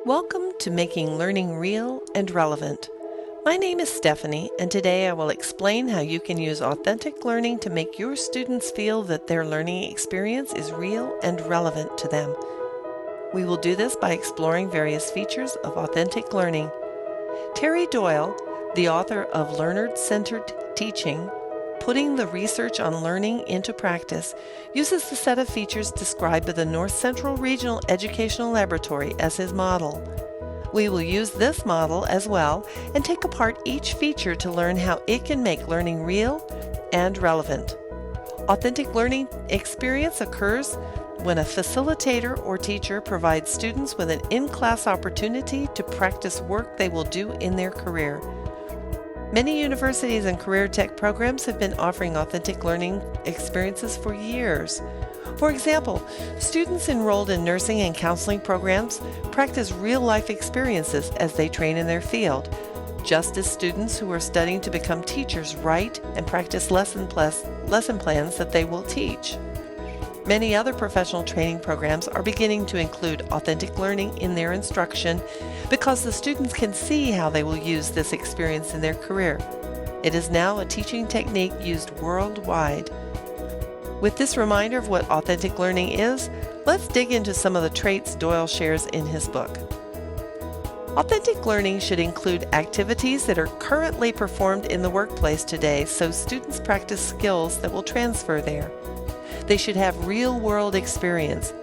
Welcome to Making Learning Real and Relevant. My name is Stephanie, and today I will explain how you can use authentic learning to make your students feel that their learning experience is real and relevant to them. We will do this by exploring various features of authentic learning. Terry Doyle, the author of Learner-Centered Teaching, Putting the Research on Learning into Practice, uses the set of features described by the North Central Regional Educational Laboratory as his model. We will use this model as well and take apart each feature to learn how it can make learning real and relevant. Authentic learning experience occurs when a facilitator or teacher provides students with an in-class opportunity to practice work they will do in their career. Many universities and career tech programs have been offering authentic learning experiences for years. For example, students enrolled in nursing and counseling programs practice real-life experiences as they train in their field, just as students who are studying to become teachers write and practice lesson plans that they will teach. Many other professional training programs are beginning to include authentic learning in their instruction because the students can see how they will use this experience in their career. It is now a teaching technique used worldwide. With this reminder of what authentic learning is, let's dig into some of the traits Doyle shares in his book. Authentic learning should include activities that are currently performed in the workplace today so students practice skills that will transfer there. They should have real-world experience.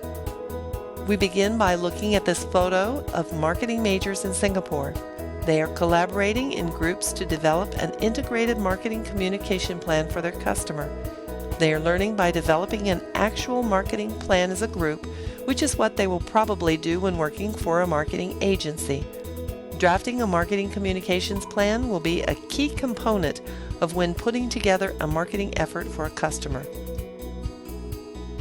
We begin by looking at this photo of marketing majors in Singapore. They are collaborating in groups to develop an integrated marketing communication plan for their customer. They are learning by developing an actual marketing plan as a group, which is what they will probably do when working for a marketing agency. Drafting a marketing communications plan will be a key component of when putting together a marketing effort for a customer.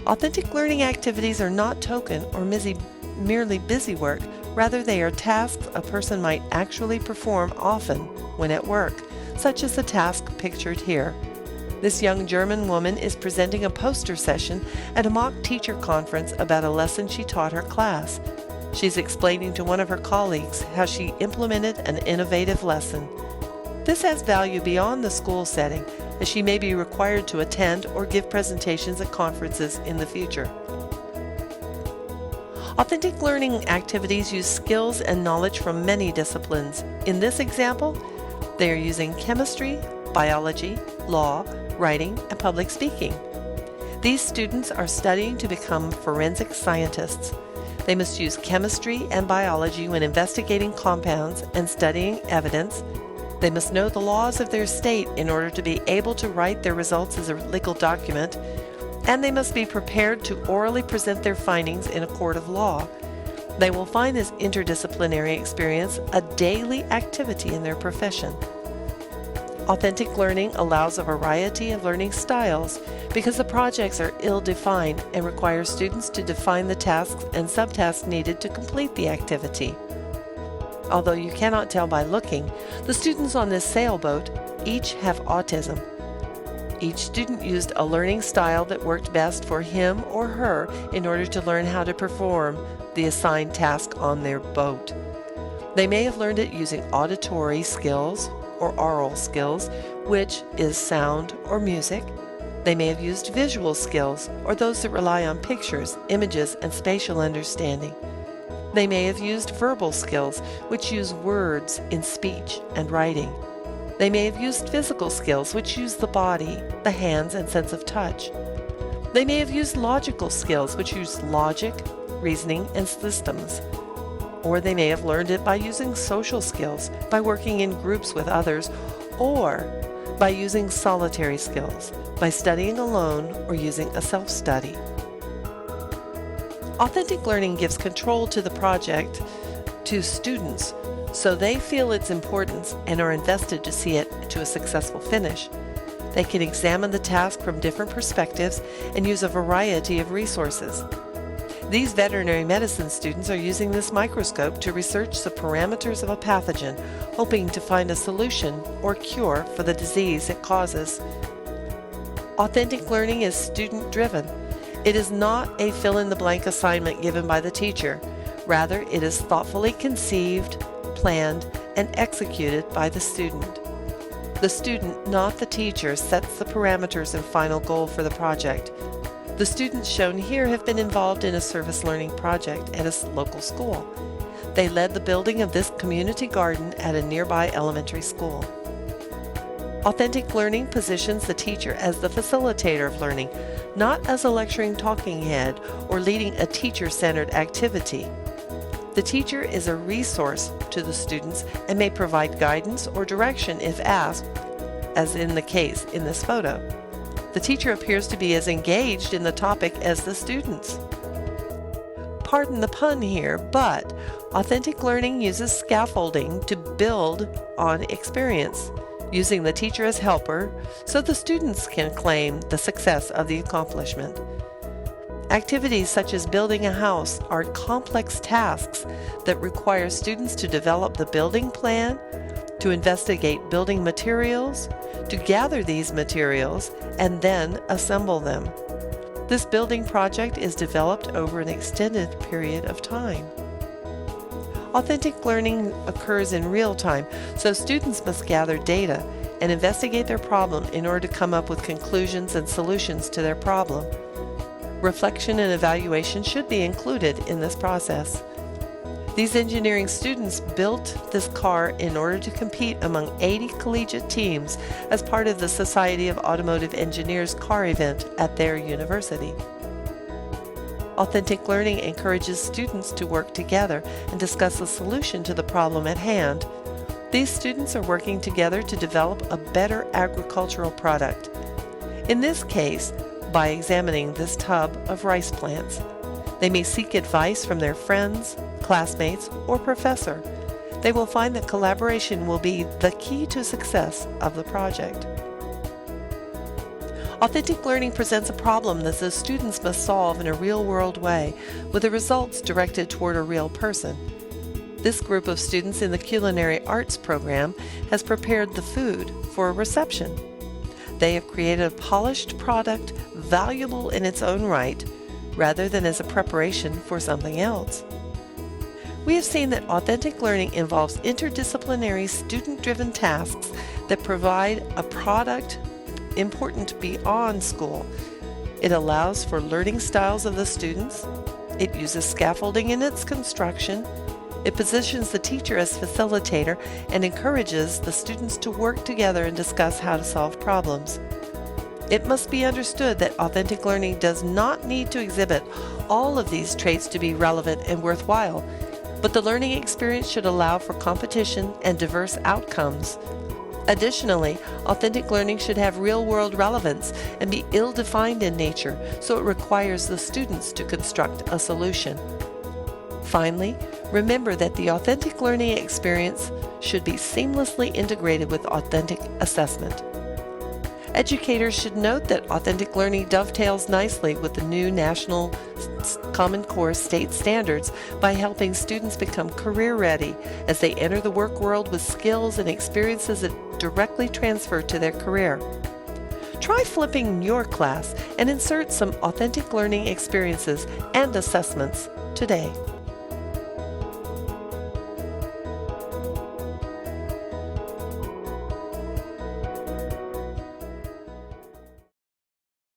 Authentic learning activities are not token or merely busy work. Rather, they are tasks a person might actually perform often when at work, such as the task pictured here. This young German woman is presenting a poster session at a mock teacher conference about a lesson she taught her class. She's explaining to one of her colleagues how she implemented an innovative lesson. This has value beyond the school setting, as she may be required to attend or give presentations at conferences in the future. Authentic learning activities use skills and knowledge from many disciplines. In this example, they are using chemistry, biology, law, writing, and public speaking. These students are studying to become forensic scientists. They must use chemistry and biology when investigating compounds and studying evidence. They must know the laws of their state in order to be able to write their results as a legal document, and they must be prepared to orally present their findings in a court of law. They will find this interdisciplinary experience a daily activity in their profession. Authentic learning allows a variety of learning styles because the projects are ill-defined and require students to define the tasks and subtasks needed to complete the activity. Although you cannot tell by looking, the students on this sailboat each have autism. Each student used a learning style that worked best for him or her in order to learn how to perform the assigned task on their boat. They may have learned it using auditory skills or oral skills, which is sound or music. They may have used visual skills, or those that rely on pictures, images, and spatial understanding. They may have used verbal skills, which use words in speech and writing. They may have used physical skills, which use the body, the hands, and sense of touch. They may have used logical skills, which use logic, reasoning, and systems. Or they may have learned it by using social skills, by working in groups with others, or by using solitary skills, by studying alone or using a self-study. Authentic learning gives control to the project to students so they feel its importance and are invested to see it to a successful finish. They can examine the task from different perspectives and use a variety of resources. These veterinary medicine students are using this microscope to research the parameters of a pathogen, hoping to find a solution or cure for the disease it causes. Authentic learning is student-driven. It is not a fill-in-the-blank assignment given by the teacher. Rather, it is thoughtfully conceived, planned, and executed by the student. The student, not the teacher, sets the parameters and final goal for the project. The students shown here have been involved in a service learning project at a local school. They led the building of this community garden at a nearby elementary school. Authentic learning positions the teacher as the facilitator of learning, not as a lecturing talking head or leading a teacher-centered activity. The teacher is a resource to the students and may provide guidance or direction if asked, as in the case in this photo. The teacher appears to be as engaged in the topic as the students. Pardon the pun here, but authentic learning uses scaffolding to build on experience, using the teacher as helper so the students can claim the success of the accomplishment. Activities such as building a house are complex tasks that require students to develop the building plan, to investigate building materials, to gather these materials, and then assemble them. This building project is developed over an extended period of time. Authentic learning occurs in real time, so students must gather data and investigate their problem in order to come up with conclusions and solutions to their problem. Reflection and evaluation should be included in this process. These engineering students built this car in order to compete among 80 collegiate teams as part of the Society of Automotive Engineers car event at their university. Authentic learning encourages students to work together and discuss a solution to the problem at hand. These students are working together to develop a better agricultural product. In this case, by examining this tub of rice plants. They may seek advice from their friends, classmates, or professor. They will find that collaboration will be the key to success of the project. Authentic learning presents a problem that the students must solve in a real-world way, with the results directed toward a real person. This group of students in the Culinary Arts program has prepared the food for a reception. They have created a polished product valuable in its own right, rather than as a preparation for something else. We have seen that authentic learning involves interdisciplinary, student-driven tasks that provide a product important beyond school. It allows for learning styles of the students. It uses scaffolding in its construction. It positions the teacher as facilitator and encourages the students to work together and discuss how to solve problems. It must be understood that authentic learning does not need to exhibit all of these traits to be relevant and worthwhile, but the learning experience should allow for competition and diverse outcomes. Additionally, authentic learning should have real-world relevance and be ill-defined in nature, so it requires the students to construct a solution. Finally, remember that the authentic learning experience should be seamlessly integrated with authentic assessment. Educators should note that authentic learning dovetails nicely with the new National Common Core state standards by helping students become career-ready as they enter the work world with skills and experiences that directly transfer to their career. Try flipping your class and insert some authentic learning experiences and assessments today.